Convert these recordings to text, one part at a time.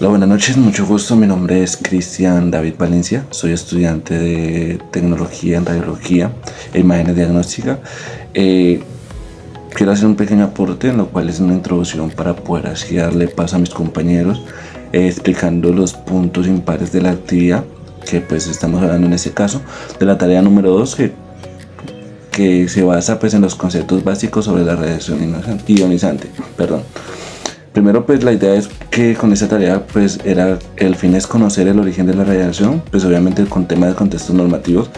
Hola, buenas noches, mucho gusto. Mi nombre es Cristian David Valencia. Soy estudiante de Tecnología en Radiología e Imágenes Diagnóstica. Quiero hacer un pequeño aporte, en lo cual es una introducción para poder así darle paso a mis compañeros, explicando los puntos impares de la actividad, que pues estamos hablando en este caso, de la tarea número 2, que se basa pues en los conceptos básicos sobre la radiación ionizante. Primero, pues la idea es que con esta tarea, pues el fin es conocer el origen de la radiación, pues obviamente con temas de contextos normativos,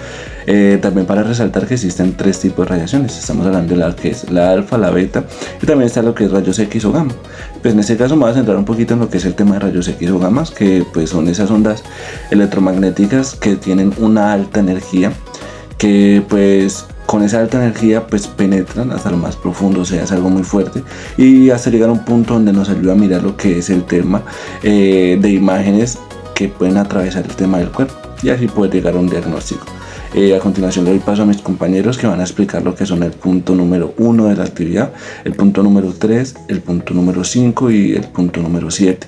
también para resaltar que existen 3 tipos de radiaciones. Estamos hablando de la que es la alfa, la beta, y también está lo que es rayos X o gamma. Pues en este caso me voy a centrar un poquito en lo que es el tema de rayos X o gamma, que pues son esas ondas electromagnéticas que tienen una alta energía, que pues con esa alta energía pues penetran hasta lo más profundo, o sea, es algo muy fuerte, y hasta llegar a un punto donde nos ayuda a mirar lo que es el tema de imágenes que pueden atravesar el tema del cuerpo, y así poder llegar a un diagnóstico. A continuación le doy paso a mis compañeros que van a explicar lo que son el punto número 1 de la actividad, el punto número 3, el punto número 5 y el punto número 7.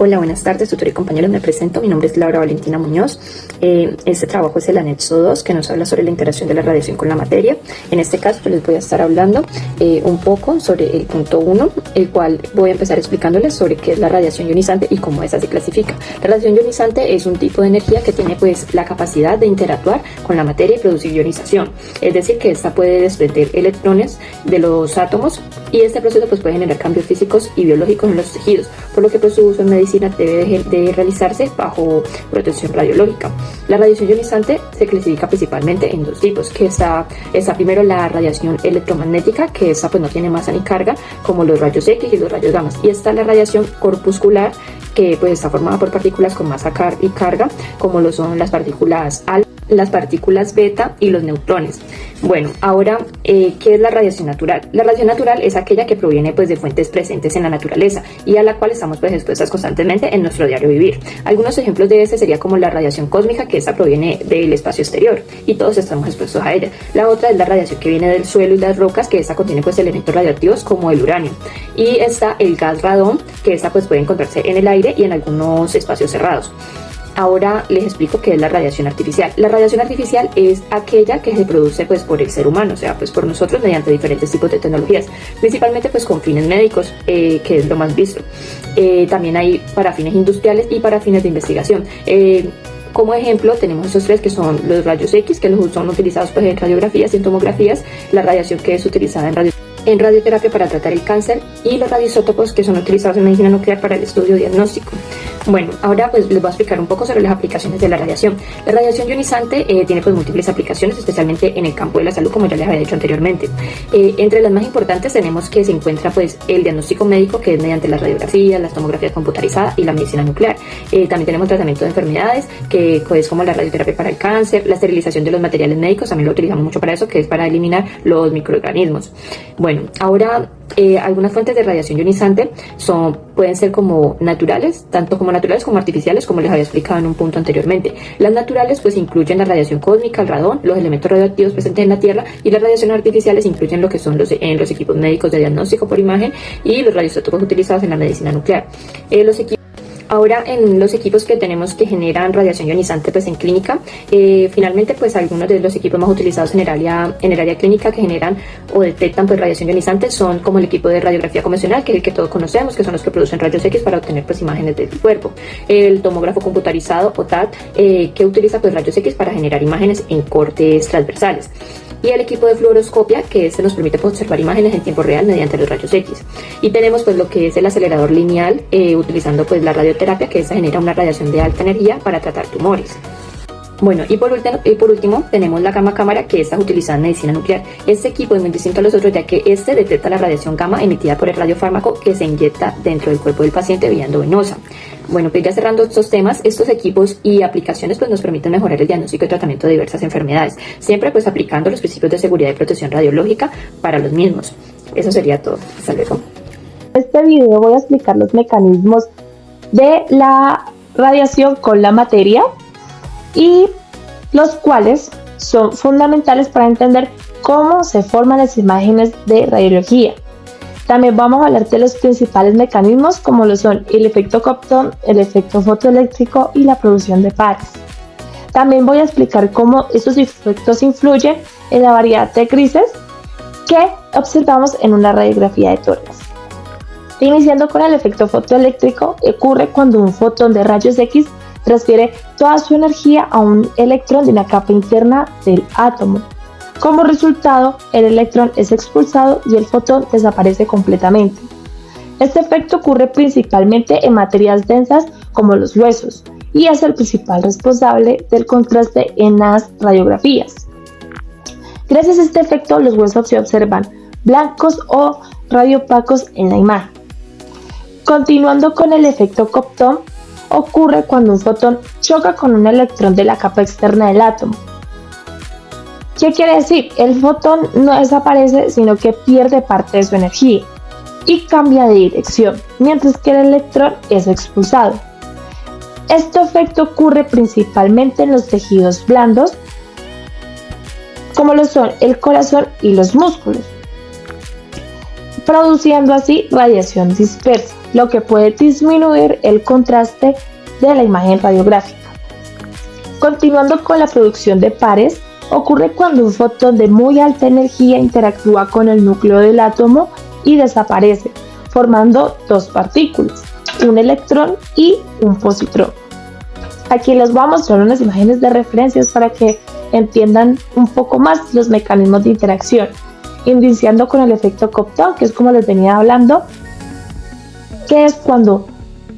Hola, buenas tardes, tutor y compañeros, me presento, mi nombre es Laura Valentina Muñoz. Este trabajo es el anexo 2, que nos habla sobre la interacción de la radiación con la materia. En este caso yo les voy a estar hablando un poco sobre el punto 1, el cual voy a empezar explicándoles sobre qué es la radiación ionizante y cómo esa se clasifica. La radiación ionizante es un tipo de energía que tiene pues la capacidad de interactuar con la materia y producir ionización, es decir, que esta puede desprender electrones de los átomos, y este proceso pues puede generar cambios físicos y biológicos en los tejidos, por lo que pues, su uso en medicina debe de realizarse bajo protección radiológica. La radiación ionizante se clasifica principalmente en 2 tipos, que está primero la radiación electromagnética, que esta pues no tiene masa ni carga, como los rayos X y los rayos gamma, y está la radiación corpuscular, que pues está formada por partículas con masa y carga, como lo son las partículas alfa, las partículas beta y los neutrones. Bueno, ahora, ¿qué es la radiación natural? La radiación natural es aquella que proviene pues de fuentes presentes en la naturaleza y a la cual estamos pues expuestas constantemente en nuestro diario vivir. Algunos ejemplos de este sería como la radiación cósmica, que esta proviene del espacio exterior y todos estamos expuestos a ella. La otra es la radiación que viene del suelo y las rocas, que esta contiene pues elementos radioactivos como el uranio. Y está el gas radón, que esta pues puede encontrarse en el aire y en algunos espacios cerrados. Ahora les explico qué es la radiación artificial. La radiación artificial es aquella que se produce pues por el ser humano, o sea, pues por nosotros mediante diferentes tipos de tecnologías, principalmente pues con fines médicos, que es lo más visto. También hay para fines industriales y para fines de investigación. Como ejemplo tenemos esos 3, que son los rayos X, que son utilizados pues en radiografías y en tomografías, la radiación que es utilizada en radioterapia para tratar el cáncer, y los radioisótopos, que son utilizados en medicina nuclear para el estudio diagnóstico. Bueno, ahora pues les voy a explicar un poco sobre las aplicaciones de la radiación. La radiación ionizante tiene pues múltiples aplicaciones, especialmente en el campo de la salud, como ya les había dicho anteriormente. Entre las más importantes tenemos que se encuentra pues el diagnóstico médico, que es mediante las radiografías, las tomografías computarizadas y la medicina nuclear. También tenemos tratamiento de enfermedades, que es como la radioterapia para el cáncer, la esterilización de los materiales médicos, también lo utilizamos mucho para eso, que es para eliminar los microorganismos. Bueno, ahora algunas fuentes de radiación ionizante pueden ser como naturales, tanto como naturales como artificiales, como les había explicado en un punto anteriormente. Las naturales pues incluyen la radiación cósmica, el radón, los elementos radioactivos presentes en la Tierra, y las radiaciones artificiales incluyen lo que son los equipos médicos de diagnóstico por imagen y los radioisótopos utilizados en la medicina nuclear. Ahora, en los equipos que tenemos que generan radiación ionizante pues en clínica, finalmente pues algunos de los equipos más utilizados en el área clínica que generan o detectan pues radiación ionizante son como el equipo de radiografía convencional, que es el que todos conocemos, que son los que producen rayos X para obtener pues imágenes del cuerpo. El tomógrafo computarizado o TAT, que utiliza pues rayos X para generar imágenes en cortes transversales. Y el equipo de fluoroscopia, que nos permite observar imágenes en tiempo real mediante los rayos X. Y tenemos pues lo que es el acelerador lineal, utilizando pues la radioterapia, que genera una radiación de alta energía para tratar tumores. Bueno, y por último tenemos la gamma cámara, que está utilizada en medicina nuclear. Este equipo es muy distinto a los otros, ya que detecta la radiación gamma emitida por el radiofármaco que se inyecta dentro del cuerpo del paciente vía endovenosa. Bueno, pues ya cerrando estos temas, estos equipos y aplicaciones pues nos permiten mejorar el diagnóstico y tratamiento de diversas enfermedades, siempre pues aplicando los principios de seguridad y protección radiológica para los mismos. Eso sería todo. Hasta luego. En este video voy a explicar los mecanismos de la radiación con la materia, y los cuales son fundamentales para entender cómo se forman las imágenes de radiología. También vamos a hablar de los principales mecanismos como lo son el efecto Compton, el efecto fotoeléctrico y la producción de pares. También voy a explicar cómo estos efectos influyen en la variedad de grises que observamos en una radiografía de tórax. Iniciando con el efecto fotoeléctrico, ocurre cuando un fotón de rayos X transfiere toda su energía a un electrón de una capa interna del átomo. Como resultado, el electrón es expulsado y el fotón desaparece completamente. Este efecto ocurre principalmente en materias densas como los huesos y es el principal responsable del contraste en las radiografías. Gracias a este efecto, los huesos se observan blancos o radiopacos en la imagen. Continuando con el efecto Compton, ocurre cuando un fotón choca con un electrón de la capa externa del átomo. ¿Qué quiere decir? El fotón no desaparece, sino que pierde parte de su energía y cambia de dirección, mientras que el electrón es expulsado. Este efecto ocurre principalmente en los tejidos blandos, como lo son el corazón y los músculos, produciendo así radiación dispersa, lo que puede disminuir el contraste de la imagen radiográfica. Continuando con la producción de pares, ocurre cuando un fotón de muy alta energía interactúa con el núcleo del átomo y desaparece, formando dos partículas, un electrón y un positrón. Aquí les voy a mostrar unas imágenes de referencias para que entiendan un poco más los mecanismos de interacción, iniciando con el efecto Compton, que es como les venía hablando, que es cuando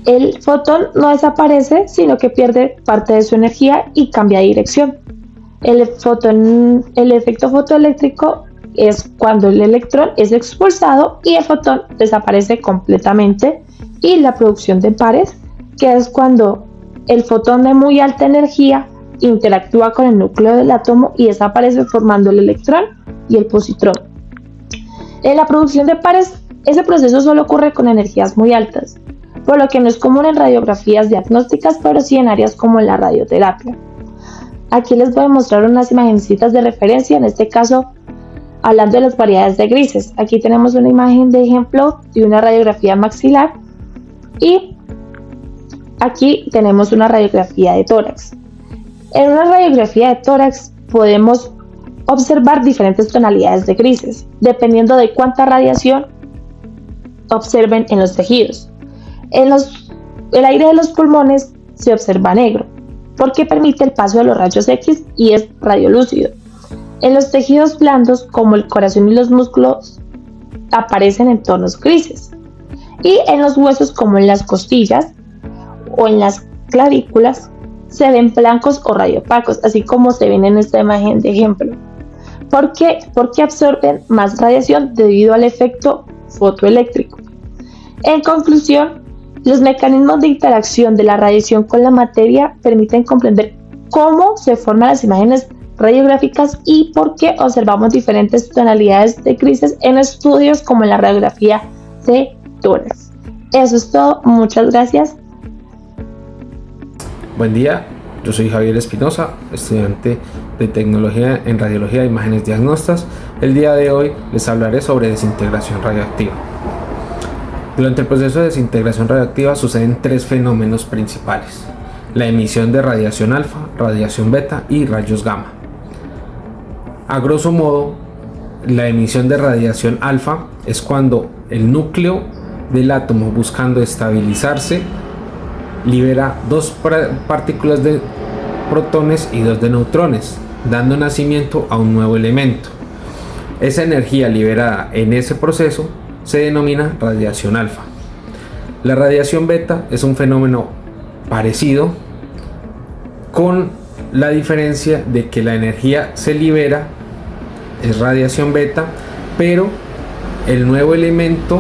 el fotón no desaparece, sino que pierde parte de su energía y cambia de dirección. El efecto fotoeléctrico es cuando el electrón es expulsado y el fotón desaparece completamente. Y la producción de pares, que es cuando el fotón de muy alta energía interactúa con el núcleo del átomo y desaparece formando el electrón y el positrón. En la producción de pares, ese proceso solo ocurre con energías muy altas, por lo que no es común en radiografías diagnósticas, pero sí en áreas como la radioterapia. Aquí les voy a mostrar unas imagencitas de referencia, en este caso hablando de las variedades de grises. Aquí tenemos una imagen de ejemplo de una radiografía maxilar y aquí tenemos una radiografía de tórax. En una radiografía de tórax podemos observar diferentes tonalidades de grises, dependiendo de cuánta radiación observen en los tejidos. El aire de los pulmones se observa negro, porque permite el paso de los rayos X y es radiolúcido. En los tejidos blandos, como el corazón y los músculos, aparecen en tonos grises. Y en los huesos, como en las costillas o en las clavículas, se ven blancos o radiopacos, así como se ven en esta imagen de ejemplo. ¿Por qué? Porque absorben más radiación debido al efecto fotoeléctrico. En conclusión, los mecanismos de interacción de la radiación con la materia permiten comprender cómo se forman las imágenes radiográficas y por qué observamos diferentes tonalidades de grises en estudios como en la radiografía de tórax. Eso es todo, muchas gracias. Buen día, yo soy Javier Espinosa, estudiante de Tecnología en Radiología e Imágenes Diagnósticas. El día de hoy les hablaré sobre desintegración radioactiva. Durante el proceso de desintegración radioactiva suceden tres fenómenos principales: la emisión de radiación alfa, radiación beta y rayos gamma. A grosso modo, la emisión de radiación alfa es cuando el núcleo del átomo, buscando estabilizarse, libera dos partículas de protones y dos de neutrones, dando nacimiento a un nuevo elemento. Esa energía liberada en ese proceso se denomina radiación alfa. La radiación beta es un fenómeno parecido, con la diferencia de que la energía se libera, es radiación beta, pero el nuevo elemento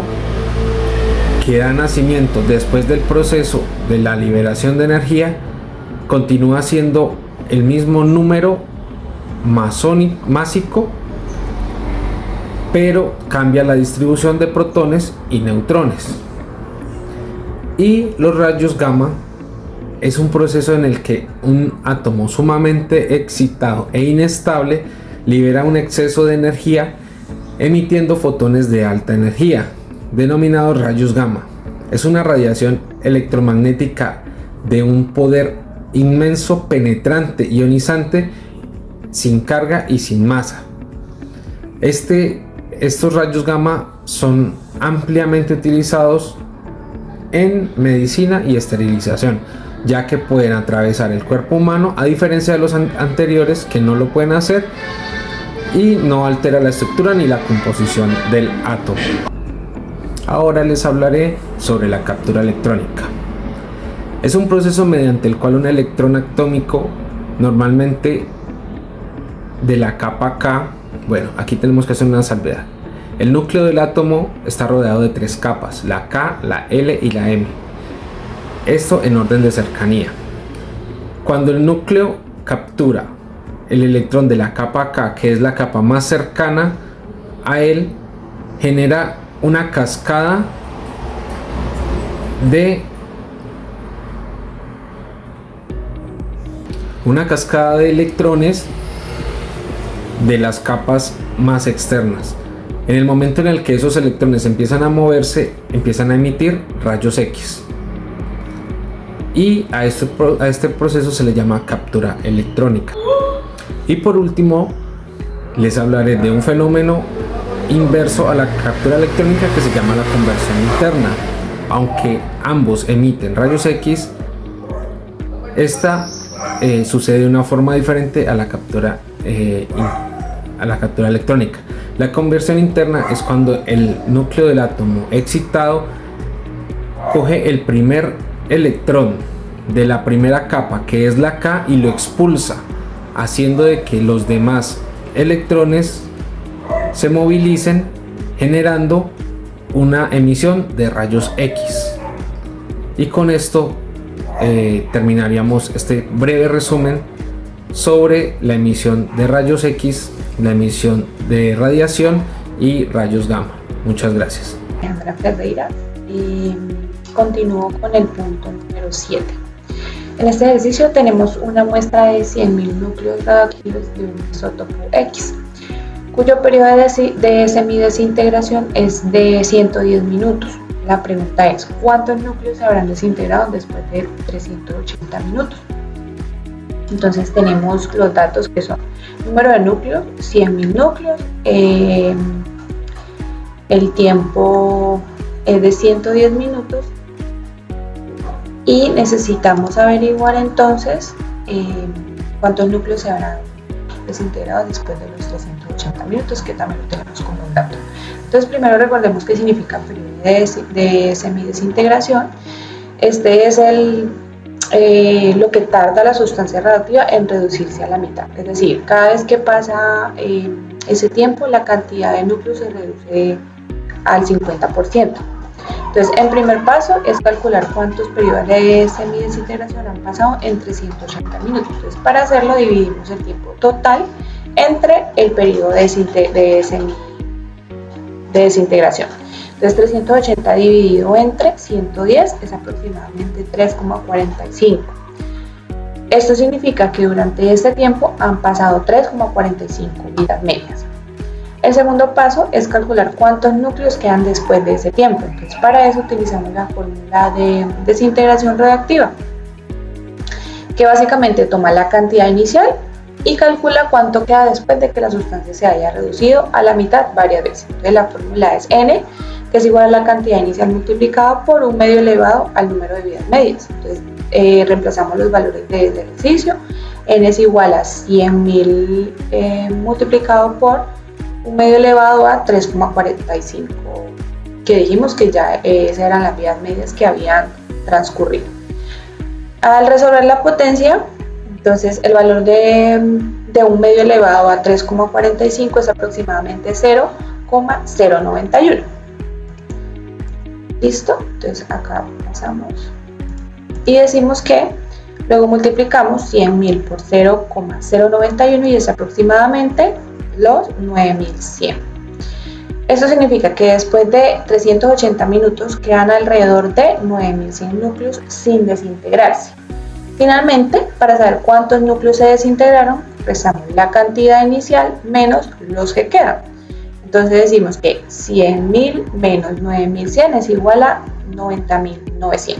que da nacimiento después del proceso de la liberación de energía continúa siendo el mismo número másico, pero cambia la distribución de protones y neutrones. Y los rayos gamma es un proceso en el que un átomo sumamente excitado e inestable libera un exceso de energía emitiendo fotones de alta energía, denominados rayos gamma. Es una radiación electromagnética de un poder inmenso, penetrante, ionizante, sin carga y sin masa. Estos rayos gamma son ampliamente utilizados en medicina y esterilización, ya que pueden atravesar el cuerpo humano, a diferencia de los anteriores que no lo pueden hacer, y no altera la estructura ni la composición del átomo. Ahora les hablaré sobre la captura electrónica. Es un proceso mediante el cual un electrón atómico, normalmente de la capa K, bueno, aquí tenemos que hacer una salvedad. El núcleo del átomo está rodeado de 3 capas, la K, la L y la M. Esto en orden de cercanía. Cuando el núcleo captura el electrón de la capa K, que es la capa más cercana a él, genera una cascada de electrones de las capas más externas. En el momento en el que esos electrones empiezan a moverse, empiezan a emitir rayos X. Y a este proceso se le llama captura electrónica. Y por último, les hablaré de un fenómeno inverso a la captura electrónica que se llama la conversión interna. Aunque ambos emiten rayos X, esta sucede de una forma diferente a la captura electrónica. La conversión interna es cuando el núcleo del átomo excitado coge el primer electrón de la primera capa, que es la K, y lo expulsa, haciendo de que los demás electrones se movilicen, generando una emisión de rayos X. Y con esto terminaríamos este breve resumen sobre la emisión de rayos X, la emisión de radiación y rayos gamma. Muchas gracias. Alejandra Ferreira, y continúo con el punto número 7. En este ejercicio tenemos una muestra de 100.000 núcleos radioactivos de un isótopo X, cuyo periodo de semidesintegración es de 110 minutos. La pregunta es, ¿cuántos núcleos se habrán desintegrado después de 380 minutos? Entonces tenemos los datos que son número de núcleos, 100.000 núcleos, el tiempo es de 110 minutos y necesitamos averiguar entonces cuántos núcleos se habrán desintegrado después de los 380 minutos, que también lo tenemos como un dato. Entonces primero recordemos qué significa periodo de semidesintegración. Este es lo que tarda la sustancia radioactiva en reducirse a la mitad, es decir, cada vez que pasa ese tiempo la cantidad de núcleos se reduce al 50%. Entonces el primer paso es calcular cuántos periodos de semidesintegración han pasado en 380 minutos. Entonces para hacerlo dividimos el tiempo total entre el periodo de desintegración. Entonces 380 dividido entre 110 es aproximadamente 3,45. Esto significa que durante este tiempo han pasado 3,45 vidas medias. El segundo paso es calcular cuántos núcleos quedan después de ese tiempo. Entonces para eso utilizamos la fórmula de desintegración radioactiva, que básicamente toma la cantidad inicial y calcula cuánto queda después de que la sustancia se haya reducido a la mitad varias veces. Entonces la fórmula es N, que es igual a la cantidad inicial multiplicada por 1 medio elevado al número de vidas medias. Entonces reemplazamos los valores del ejercicio. N es igual a 100.000 multiplicado por 1 medio elevado a 3,45, que dijimos que ya esas eran las vidas medias que habían transcurrido. Al resolver la potencia, entonces el valor de 1 medio elevado a 3,45 es aproximadamente 0,091. ¿Listo? Entonces acá pasamos y decimos que luego multiplicamos 100.000 por 0,091 y es aproximadamente los 9.100. Esto significa que después de 380 minutos quedan alrededor de 9.100 núcleos sin desintegrarse. Finalmente, para saber cuántos núcleos se desintegraron, restamos la cantidad inicial menos los que quedan. Entonces decimos que 100.000 menos 9.100 es igual a 90.900.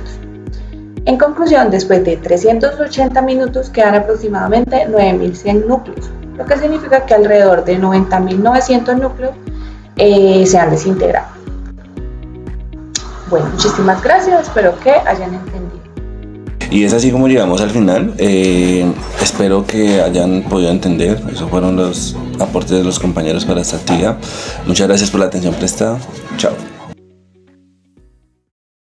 En conclusión, después de 380 minutos quedan aproximadamente 9.100 núcleos, lo que significa que alrededor de 90.900 núcleos se han desintegrado. Bueno, muchísimas gracias, espero que hayan entendido. Y es así como llegamos al final. Espero que hayan podido entender. Esos fueron los aportes de los compañeros para esta actividad. Muchas gracias por la atención prestada. Chao.